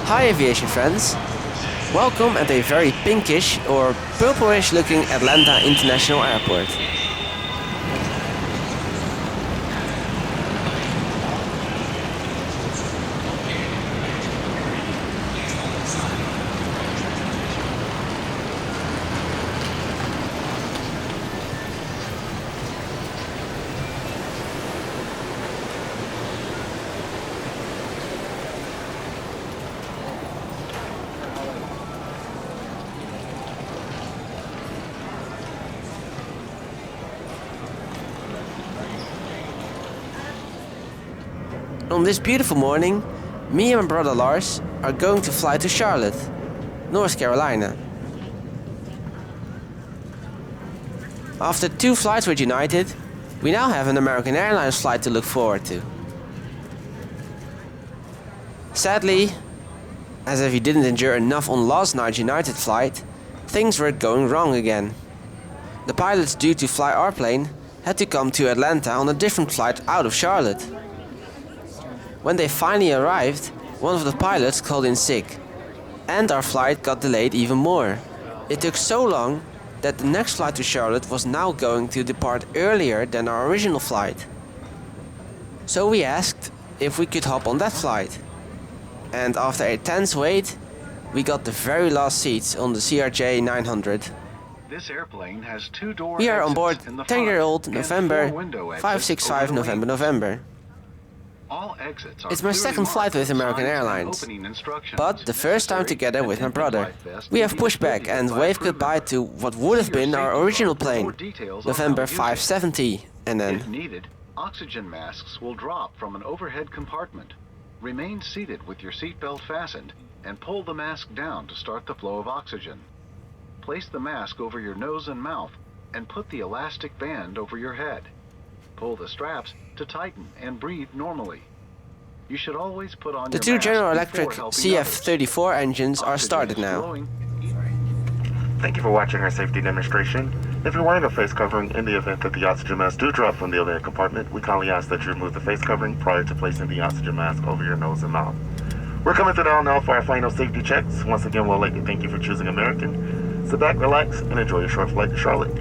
Hi aviation friends! Welcome at a very pinkish or purplish looking Atlanta International Airport. On this beautiful morning, me and my brother Lars are going to fly to Charlotte, North Carolina. After 2 flights with United, we now have an American Airlines flight to look forward to. Sadly, as if we didn't endure enough on last night's United flight, things were going wrong again. The pilots due to fly our plane had to come to Atlanta on a different flight out of Charlotte. When they finally arrived, one of the pilots called in sick, and our flight got delayed even more. It took so long that the next flight to Charlotte was now going to depart earlier than our original flight. So we asked if we could hop on that flight. And after a tense wait, we got the very last seats on the CRJ900. This airplane has 2 door We are on board in the 10-year-old front November and 4 window exits 565 over the wing. November. All exits are It's my clearly second flight marked with American signs and Airlines, opening instructions but the first time necessary together with my and brother. flight vest We have may pushed be back and by waved crew goodbye member. to what would have See your been our safety original book for more plane, details on how November to use it. 570, and If then needed, oxygen masks will drop from an overhead compartment. Remain seated with your seatbelt fastened and pull the mask down to start the flow of oxygen. Place the mask over your nose and mouth and put the elastic band over your head. Pull the straps to tighten and breathe normally. You should always put on the your 2 mask General before Electric helping others. CF34 engines are Oxygen started is now. flowing. Thank you for watching our safety demonstration. If you're wearing a face covering in the event that the oxygen mask do drop from the overhead compartment, we kindly ask that you remove the face covering prior to placing the oxygen mask over your nose and mouth. We're coming to down now for our final safety checks. Once again, we'd like to thank you for choosing American. Sit back, relax, and enjoy your short flight to Charlotte.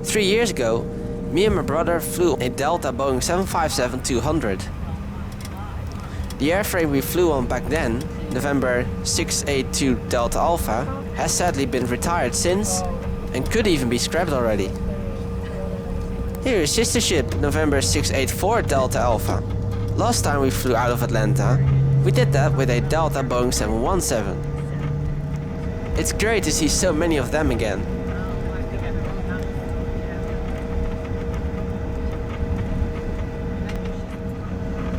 3 years ago, me and my brother flew a Delta Boeing 757-200. The airframe we flew on back then, November 682 Delta Alpha, has sadly been retired since and could even be scrapped already. Here is sister ship November 684 Delta Alpha. Last time we flew out of Atlanta, we did that with a Delta Boeing 717. It's great to see so many of them again.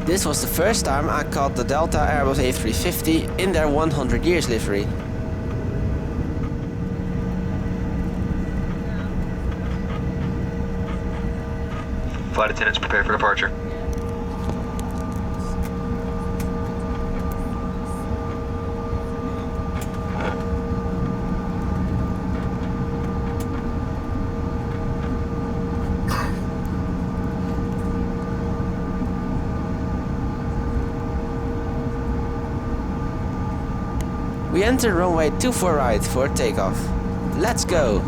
This was the first time I caught the Delta Airbus A350 in their 100 years livery. Flight attendants prepare for departure. We enter runway 24 right for takeoff. Let's go!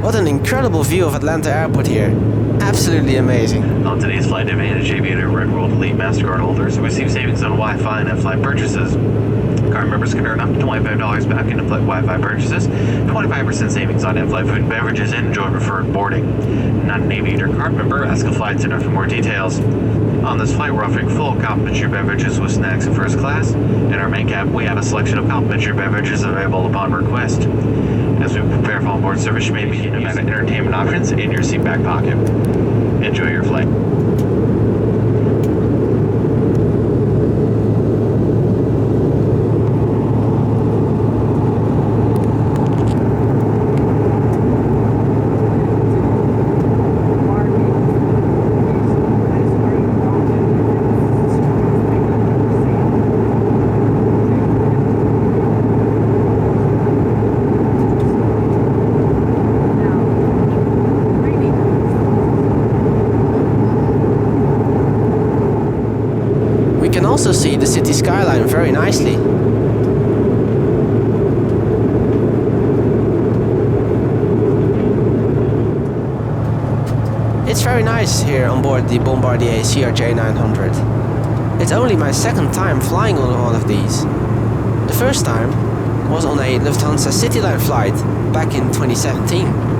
What an incredible view of Atlanta Airport here. Absolutely amazing. On today's flight, Advantage Aviator Red World Elite MasterCard holders receive savings on Wi-Fi and in-flight purchases. Card members can earn up to $25 back in in-flight Wi-Fi purchases, 25% savings on in-flight food and beverages, and enjoy preferred boarding. Not an Aviator card member? Ask a flight attendant for more details. On this flight, we're offering full complimentary beverages with snacks in first class. In our main cabin, we have a selection of complimentary beverages available upon request. As we prepare for onboard service, you may be using entertainment options in your seat back pocket. Enjoy your flight. Also see the city skyline very nicely. It's very nice here on board the Bombardier CRJ900. It's only my second time flying on one of these. The first time was on a Lufthansa Cityline flight back in 2017.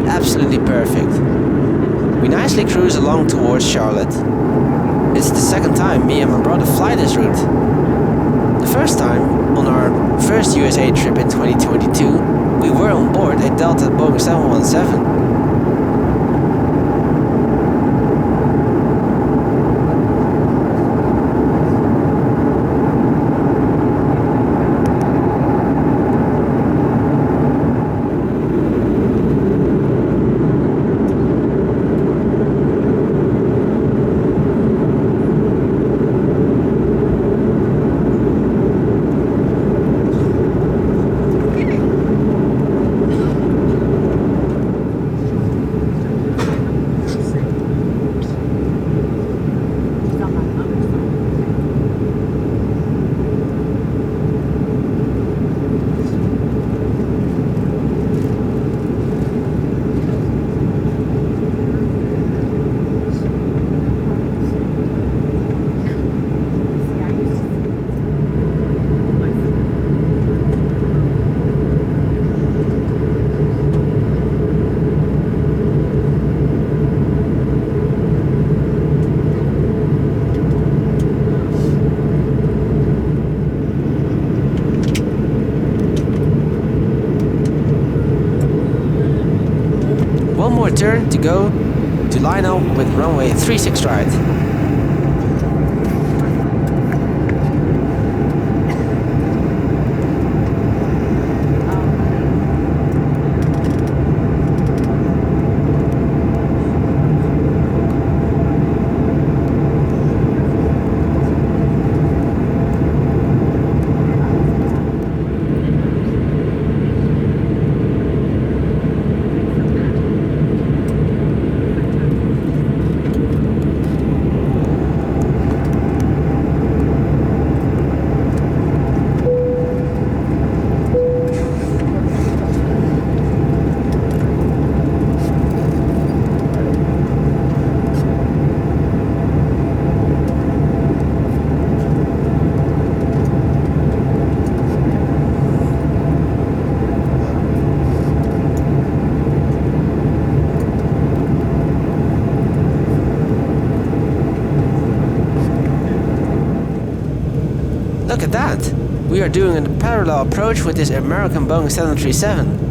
Absolutely perfect. We nicely cruise along towards Charlotte. It's the second time me and my brother fly this route. The first time, on our first USA trip in 2022, we were on board a Delta Boeing 717. Turn to go to line up with runway 36 right. Look at that! We are doing a parallel approach with this American Boeing 737.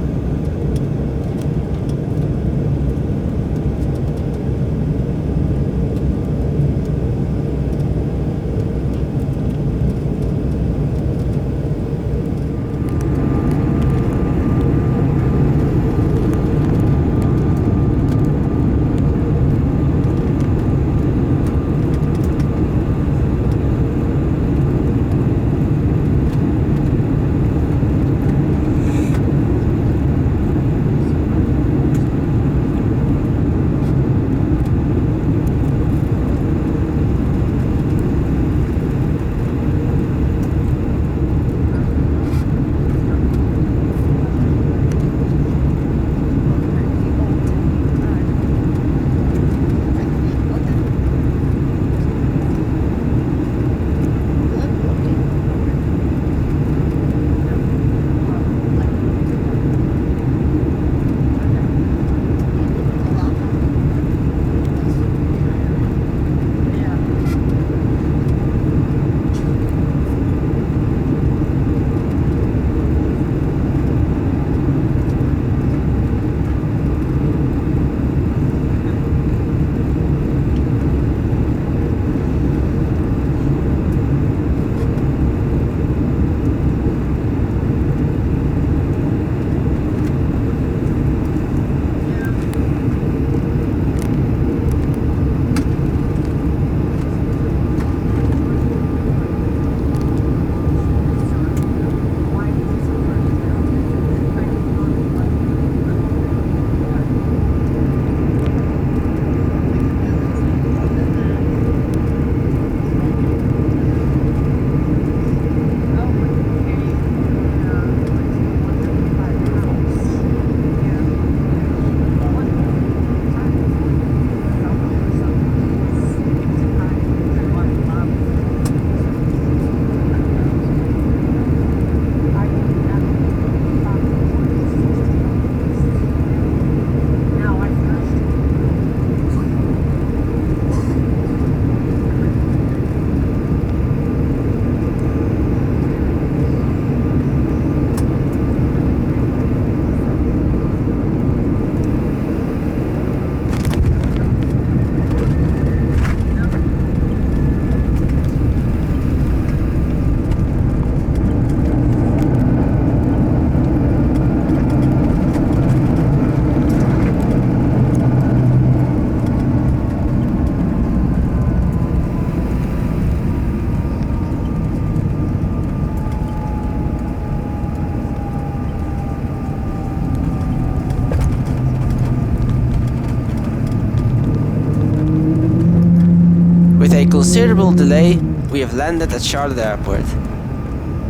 a considerable delay, we have landed at Charlotte Airport.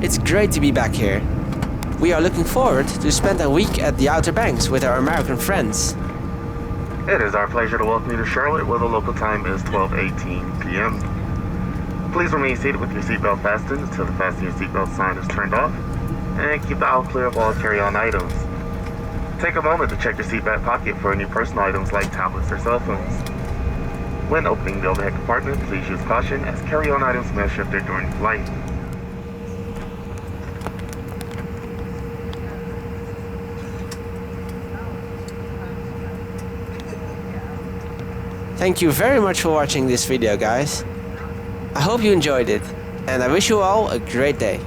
It's great to be back here. We are looking forward to spend a week at the Outer Banks with our American friends. It is our pleasure to welcome you to Charlotte, where the local time is 12:18 p.m. Please remain seated with your seatbelt fastened until the fasten your seatbelt sign is turned off, and keep the aisle clear of all carry-on items. Take a moment to check your seat back pocket for any personal items like tablets or cell phones. When opening the overhead compartment, please use caution as carry-on items may have shifted during flight. Thank you very much for watching this video, guys. I hope you enjoyed it, and I wish you all a great day.